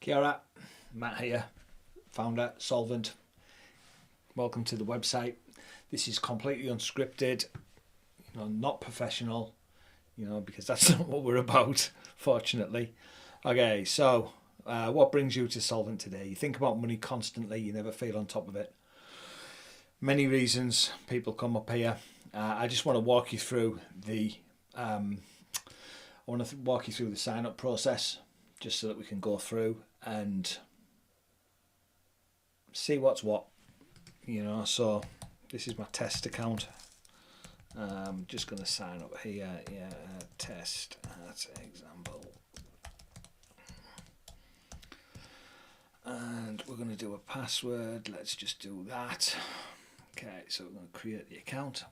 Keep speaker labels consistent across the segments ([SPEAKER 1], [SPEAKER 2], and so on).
[SPEAKER 1] Kia ora, Matt here, founder, Solvent. Welcome to the website. This is completely unscripted, not professional, because that's not what we're about, fortunately. Okay, so what brings you to Solvent today? You think about money constantly, you never feel on top of it. Many reasons people come up here. I just want to walk you through the sign up process, just so that we can go through and see what's what. So this is my test account. I'm just going to sign up here. Test at example, and we're going to do a password. Let's just do that. Okay, so we're going to create the account.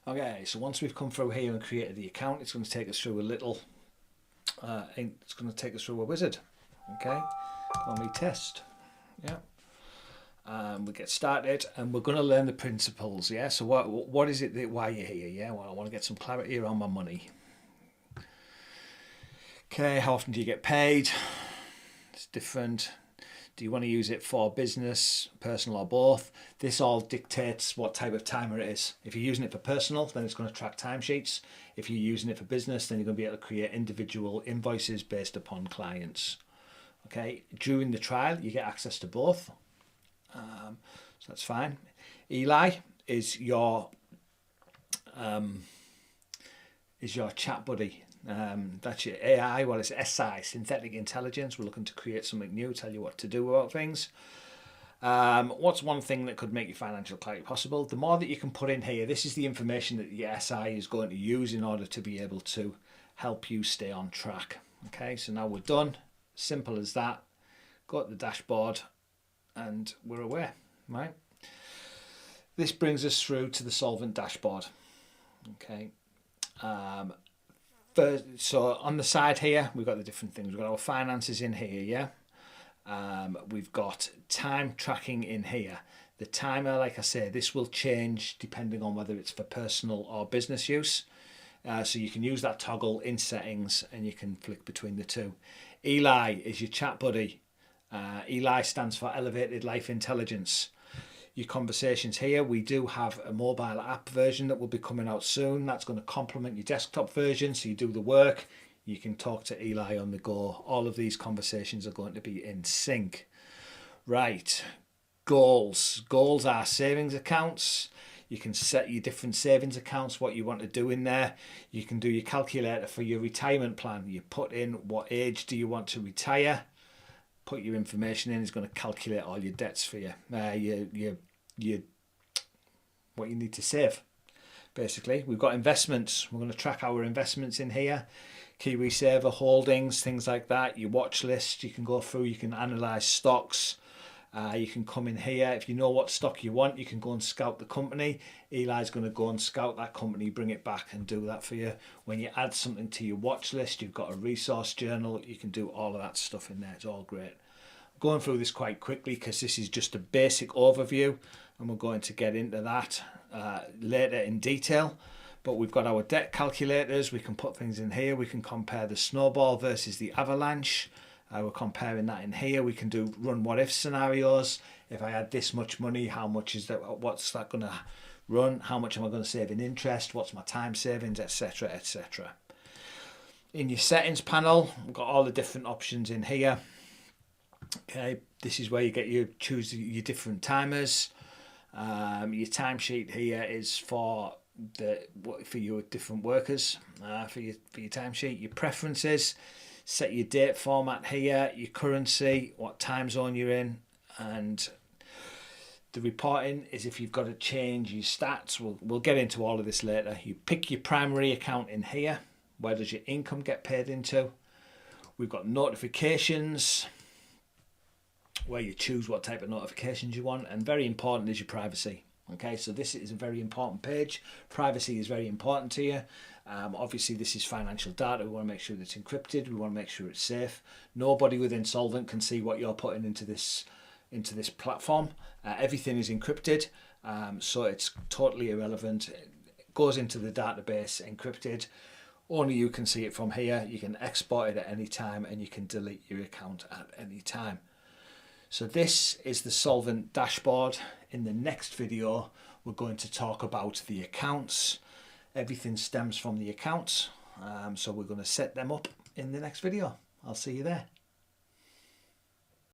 [SPEAKER 1] Okay, so once we've come through here and created the account, it's going to take us through a little, it's going to take us through a wizard. Okay, call me test. Yeah. We get started and we're going to learn the principles. Yeah, so what is it why you're here? Yeah, well, I want to get some clarity around my money. Okay, how often do you get paid? It's different. Do you want to use it for business, personal, or both? This all dictates what type of timer it is. If you're using it for personal, then it's going to track timesheets. If you're using it for business, then you're going to be able to create individual invoices based upon clients. Okay, during the trial, you get access to both. So that's fine. Eli is your chat buddy. That's your AI. Well, it's SI, synthetic intelligence. We're looking to create something new, tell you what to do about things. What's one thing that could make your financial clarity possible? The more that you can put in here, this is the information that the SI is going to use in order to be able to help you stay on track. Okay, so now we're done. Simple as that. Go to the dashboard and we're away, right? This brings us through to the Solvent dashboard. Okay. So on the side here, we've got the different things. We've got our finances in here, yeah. We've got time tracking in here. The timer, like I say, this will change depending on whether it's for personal or business use. So you can use that toggle in settings and you can flick between the two. Eli is your chat buddy. Eli stands for Elevated Life Intelligence. Your conversations here, we do have a mobile app version that will be coming out soon. That's going to complement your desktop version, so you do the work, you can talk to Eli on the go. All of these conversations are going to be in sync. Right, goals are savings accounts. You can set your different savings accounts, what you want to do in there. You can do your calculator for your retirement plan. You put in what age do you want to retire, put your information in. It's going to calculate all your debts for you, what you need to save. Basically, we've got investments. We're going to track our investments in here. KiwiSaver holdings, things like that. Your watch list, you can go through, you can analyze stocks. You can come in here. If you know what stock you want, you can go and scout the company. Eli's going to go and scout that company, bring it back and do that for you. When you add something to your watch list, you've got a resource journal. You can do all of that stuff in there. It's all great. I'm going through this quite quickly because this is just a basic overview and we're going to get into that later in detail. But we've got our debt calculators. We can put things in here. We can compare the snowball versus the avalanche. We're comparing that in here. We can do run what if scenarios. If I had this much money, how much is that? What's that going to run? How much am I going to save in interest? What's my time savings, etc., etc. In your settings panel, we've got all the different options in here. Okay, this is where you choose your different timers. Your timesheet here is for your different workers. For your timesheet, your preferences. Set your date format here, your currency, what time zone you're in, and the reporting is if you've got to change your stats. We'll get into all of this later. You pick your primary account in here. Where does your income get paid into? We've got notifications, where you choose what type of notifications you want, and very important is your privacy. Okay, so this is a very important page. Privacy is very important to you. Obviously, this is financial data. We want to make sure that it's encrypted. We want to make sure it's safe. Nobody within Solvent can see what you're putting into this platform. Everything is encrypted, so it's totally irrelevant. goes into the database encrypted. Only you can see it from here. You can export it at any time and you can delete your account at any time. So this is the Solvent dashboard. In the next video, we're going to talk about the accounts. Everything stems from the accounts. So we're going to set them up in the next video. I'll see you there.